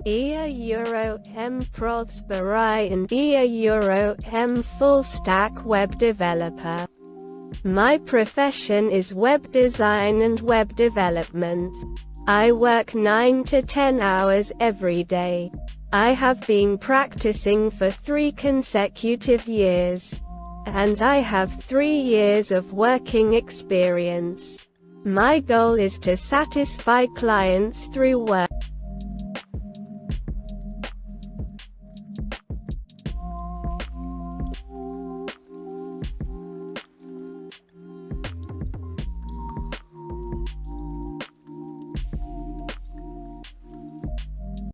Ia Euro M Prosperai and Ia Euro M Full Stack Web Developer. My profession is web design and web development. I work 9 to 10 hours every day. I have been practicing for 3 consecutive years. And I have 3 years of working experience. My goal is to satisfy clients through work.